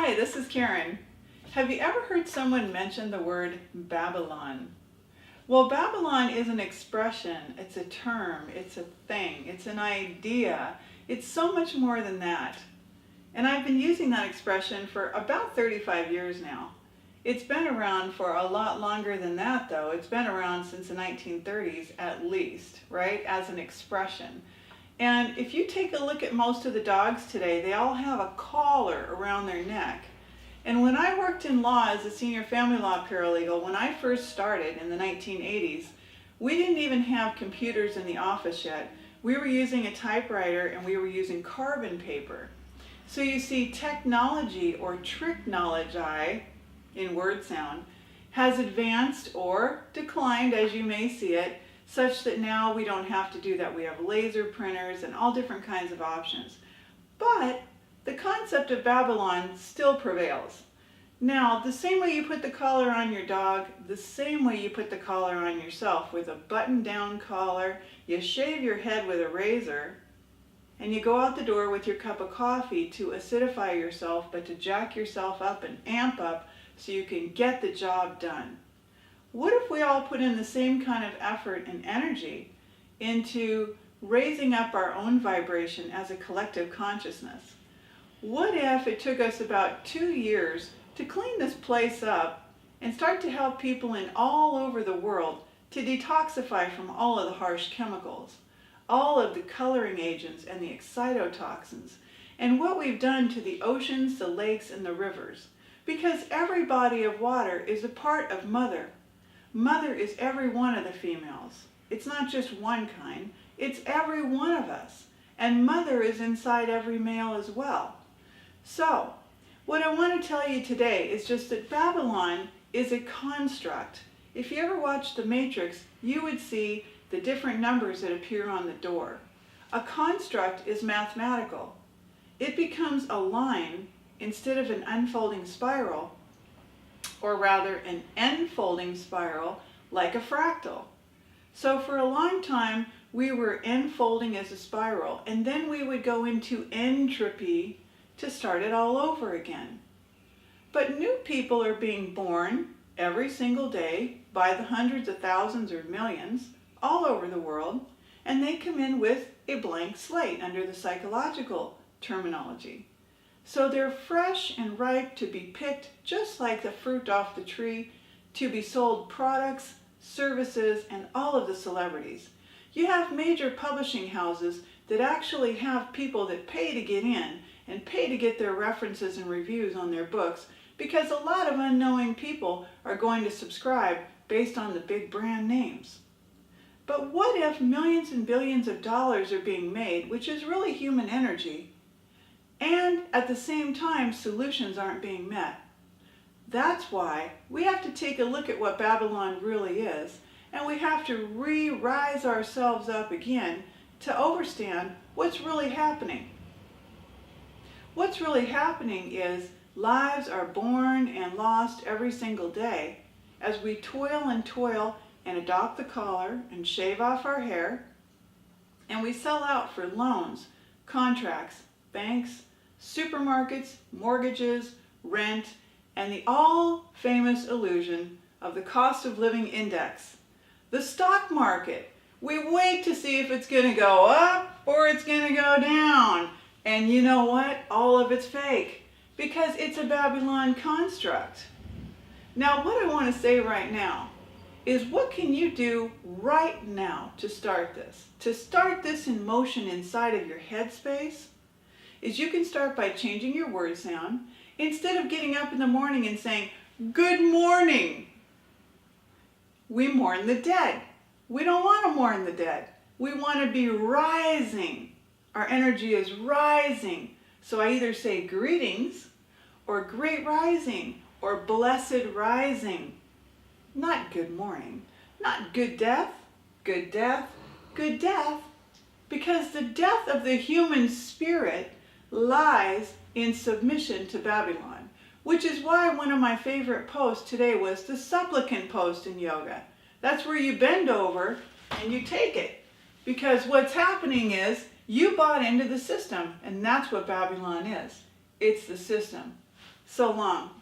Hi, this is Karen. Have you ever heard someone mention the word Babylon? Well, Babylon is an expression, it's a term, it's a thing, it's an idea. It's so much more than that. And I've been using that expression for about 35 years now. It's been around for a lot longer than that, though. It's been around since the 1930s at least, right, as an expression. And if you take a look at most of the dogs today, they all have a collar around their neck. And when I worked in law as a senior family law paralegal, when I first started in the 1980s, we didn't even have computers in the office yet. We were using a typewriter and we were using carbon paper. So you see, technology, or tricknology in word sound, has advanced or declined, as you may see it, such that now we don't have to do that. We have laser printers and all different kinds of options. But the concept of Babylon still prevails. Now, the same way you put the collar on your dog, the same way you put the collar on yourself, with a button-down collar, you shave your head with a razor, and you go out the door with your cup of coffee to acidify yourself, but to jack yourself up and amp up so you can get the job done. What if we all put in the same kind of effort and energy into raising up our own vibration as a collective consciousness? What if it took us about 2 years to clean this place up and start to help people in all over the world to detoxify from all of the harsh chemicals, all of the coloring agents and the excitotoxins, and what we've done to the oceans, the lakes, and the rivers? Because every body of water is a part of Mother. Mother is every one of the females. It's not just one kind, it's every one of us. And Mother is inside every male as well. So, what I want to tell you today is just that Babylon is a construct. If you ever watched The Matrix, you would see the different numbers that appear on the door. A construct is mathematical. It becomes a line instead of an unfolding spiral, or rather an enfolding spiral, like a fractal. So for a long time, we were enfolding as a spiral, and then we would go into entropy to start it all over again. But new people are being born every single day by the hundreds of thousands or millions all over the world, and they come in with a blank slate under the psychological terminology. So they're fresh and ripe to be picked just like the fruit off the tree, to be sold products, services, and all of the celebrities. You have major publishing houses that actually have people that pay to get in and pay to get their references and reviews on their books, because a lot of unknowing people are going to subscribe based on the big brand names. But what if millions and billions of dollars are being made, which is really human energy, and at the same time solutions aren't being met? That's why we have to take a look at what Babylon really is, and we have to re-rise ourselves up again to understand what's really happening. What's really happening is lives are born and lost every single day as we toil and adopt the collar and shave off our hair, and we sell out for loans, contracts, banks, supermarkets, mortgages, rent, and the all-famous illusion of the cost of living index. The stock market. We wait to see if it's going to go up or it's going to go down. And you know what? All of it's fake, because it's a Babylon construct. Now, what I want to say right now is, what can you do right now to start this? To start this in motion inside of your headspace is you can start by changing your word sound. Instead of getting up in the morning and saying, "Good morning," we mourn the dead. We don't want to mourn the dead. We want to be rising. Our energy is rising. So I either say greetings, or great rising, or blessed rising. Not good morning. Not good death, good death, good death. Because the death of the human spirit lies in submission to Babylon, which is why one of my favorite posts today was the supplicant pose in yoga. That's where you bend over and you take it. Because what's happening is you bought into the system, and that's what Babylon is. It's the system. So long.